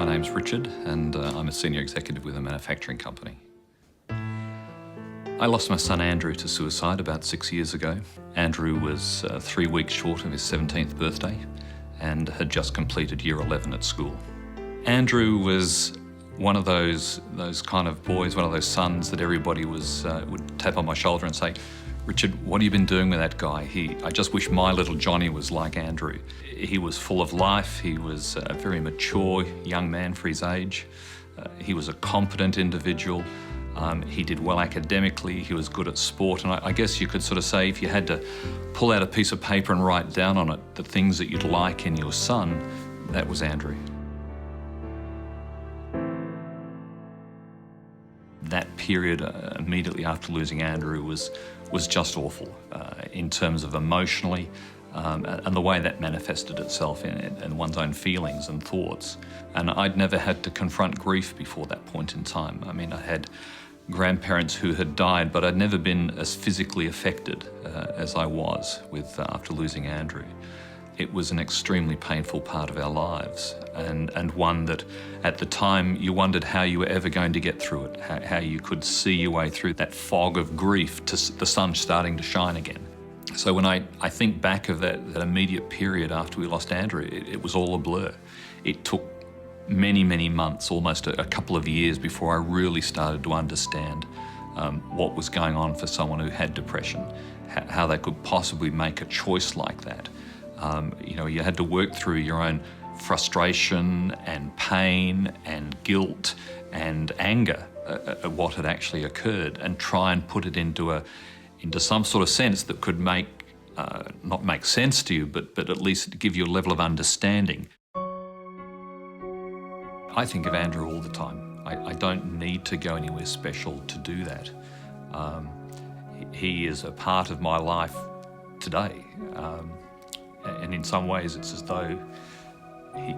name's Richard and I'm a senior executive with a manufacturing company. I lost my son Andrew to suicide about 6 years ago. Andrew was 3 weeks short of his 17th birthday and had just completed year 11 at school. Andrew was one of those kind of boys, one of those sons that everybody would tap on my shoulder and say, "Richard, what have you been doing with that guy? I just wish my little Johnny was like Andrew." He was full of life. He was a very mature young man for his age. He was a competent individual. He did well academically. He was good at sport. And I guess you could sort of say, if you had to pull out a piece of paper and write down on it the things that you'd like in your son, that was Andrew. That period immediately after losing Andrew was just awful in terms of emotionally and the way that manifested itself in one's own feelings and thoughts. And I'd never had to confront grief before that point in time. I mean, I had grandparents who had died, but I'd never been as physically affected as I was after losing Andrew. It was an extremely painful part of our lives and one that at the time you wondered how you were ever going to get through it, how you could see your way through that fog of grief to the sun starting to shine again. So when I think back of that immediate period after we lost Andrew, it was all a blur. It took many, many months, almost a couple of years before I really started to understand what was going on for someone who had depression, how they could possibly make a choice like that. You had to work through your own frustration and pain and guilt and anger at what had actually occurred and try and put it into some sort of sense that could not make sense to you, but at least give you a level of understanding. I think of Andrew all the time. I don't need to go anywhere special to do that. He is a part of my life today. And in some ways it's as though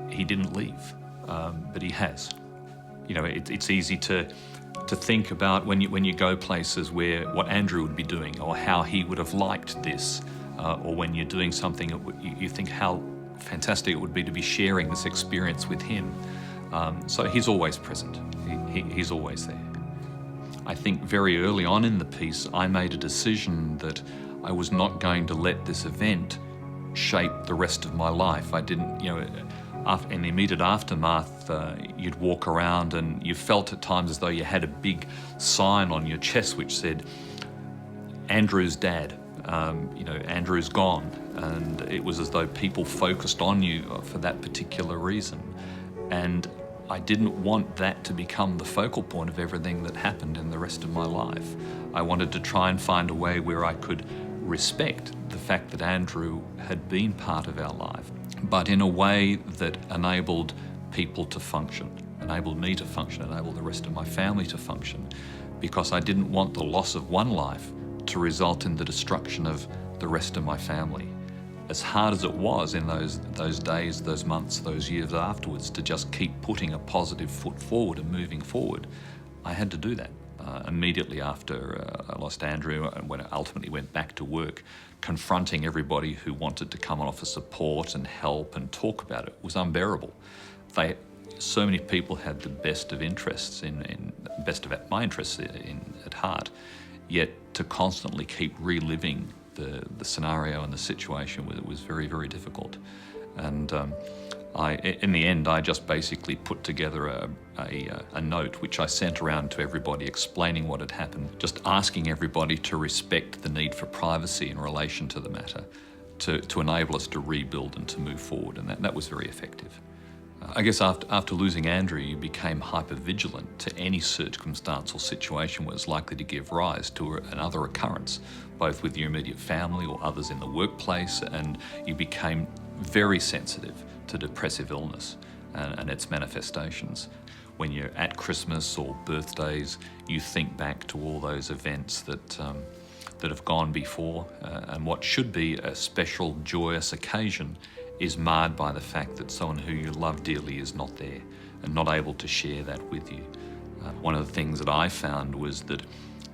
he didn't leave, but he has. It's easy to think about when you go places where what Andrew would be doing or how he would have liked this, or when you're doing something, you think how fantastic it would be to be sharing this experience with him. So he's always present. He's always there. I think very early on in the piece, I made a decision that I was not going to let this event shape the rest of my life. I didn't, in the immediate aftermath, you'd walk around and you felt at times as though you had a big sign on your chest which said, "Andrew's dad," Andrew's gone. And it was as though people focused on you for that particular reason. And I didn't want that to become the focal point of everything that happened in the rest of my life. I wanted to try and find a way where I could respect the fact that Andrew had been part of our life, but in a way that enabled people to function, enabled me to function, enabled the rest of my family to function, because I didn't want the loss of one life to result in the destruction of the rest of my family. As hard as it was in those days, those months, those years afterwards to just keep putting a positive foot forward and moving forward, I had to do that. Immediately after I lost Andrew and when I ultimately went back to work, confronting everybody who wanted to come and offer support and help and talk about it was unbearable. So many people had the best of interests my interests at heart, yet to constantly keep reliving the scenario and the situation was very, very difficult. And in the end, I just basically put together a note which I sent around to everybody explaining what had happened, just asking everybody to respect the need for privacy in relation to the matter, to enable us to rebuild and to move forward, and that was very effective. I guess after losing Andrew, you became hyper-vigilant to any circumstance or situation that was likely to give rise to another occurrence, both with your immediate family or others in the workplace, and you became very sensitive to depressive illness and its manifestations. When you're at Christmas or birthdays, you think back to all those events that have gone before, and what should be a special, joyous occasion is marred by the fact that someone who you love dearly is not there and not able to share that with you. One of the things that I found was that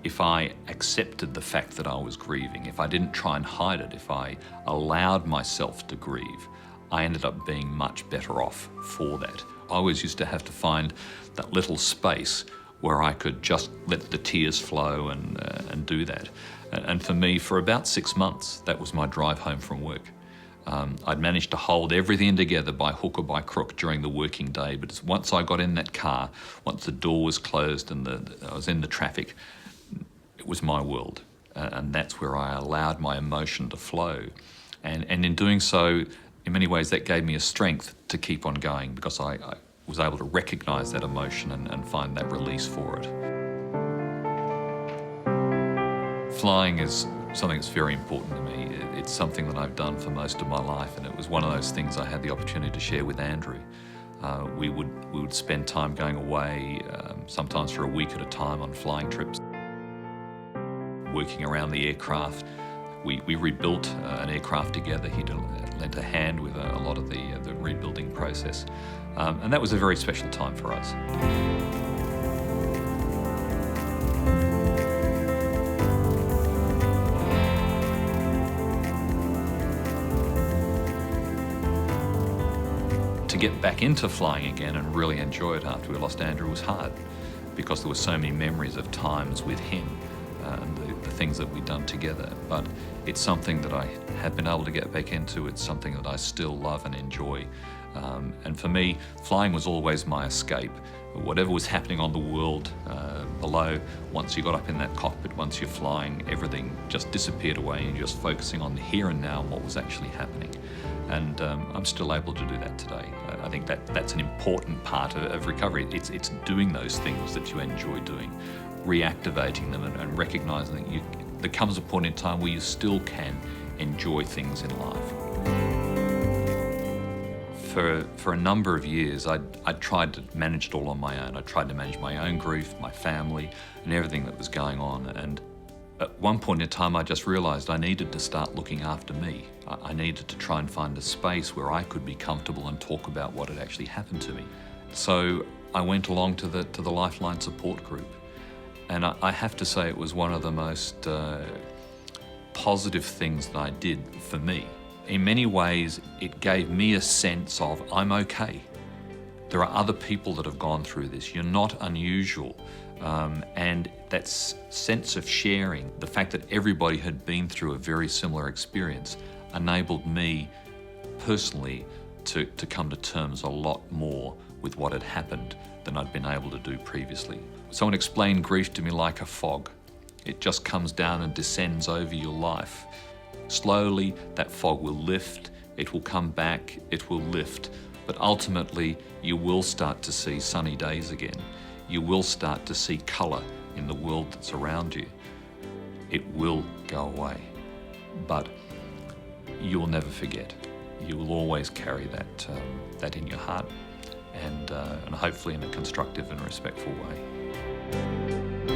if I accepted the fact that I was grieving, if I didn't try and hide it, if I allowed myself to grieve, I ended up being much better off for that. I always used to have to find that little space where I could just let the tears flow and do that. And for me, for about 6 months, that was my drive home from work. I'd managed to hold everything together by hook or by crook during the working day, but once I got in that car, once the door was closed and I was in the traffic, it was my world. And that's where I allowed my emotion to flow. And in doing so, in many ways, that gave me a strength to keep on going, because I was able to recognise that emotion and find that release for it. Flying is something that's very important to me. It's something that I've done for most of my life, and it was one of those things I had the opportunity to share with Andrew. We would spend time going away, sometimes for a week at a time on flying trips, working around the aircraft. We rebuilt an aircraft together. He lent a hand with a lot of the rebuilding process. And that was a very special time for us. To get back into flying again and really enjoy it after we lost Andrew was hard, because there were so many memories of times with him and the things that we'd done together. But it's something that I have been able to get back into. It's something that I still love and enjoy. And for me, flying was always my escape. Whatever was happening on the world below, once you got up in that cockpit, once you're flying, everything just disappeared away and you're just focusing on the here and now and what was actually happening. And I'm still able to do that today. I think that's an important part of recovery. It's doing those things that you enjoy doing, reactivating them and recognising that there comes a point in time where you still can enjoy things in life. For a number of years, I tried to manage it all on my own. I tried to manage my own grief, my family, and everything that was going on. And at one point in time, I just realised I needed to start looking after me. I needed to try and find a space where I could be comfortable and talk about what had actually happened to me. So I went along to the Lifeline support group. And I have to say it was one of the most positive things that I did for me. In many ways, it gave me a sense of, I'm okay. There are other people that have gone through this. You're not unusual. And that sense of sharing, the fact that everybody had been through a very similar experience, enabled me personally to come to terms a lot more with what had happened than I'd been able to do previously. Someone explained grief to me like a fog. It just comes down and descends over your life. Slowly, that fog will lift, it will come back, it will lift, but ultimately you will start to see sunny days again. You will start to see colour in the world that's around you. It will go away, but you will never forget. You will always carry that in your heart, and hopefully in a constructive and respectful way.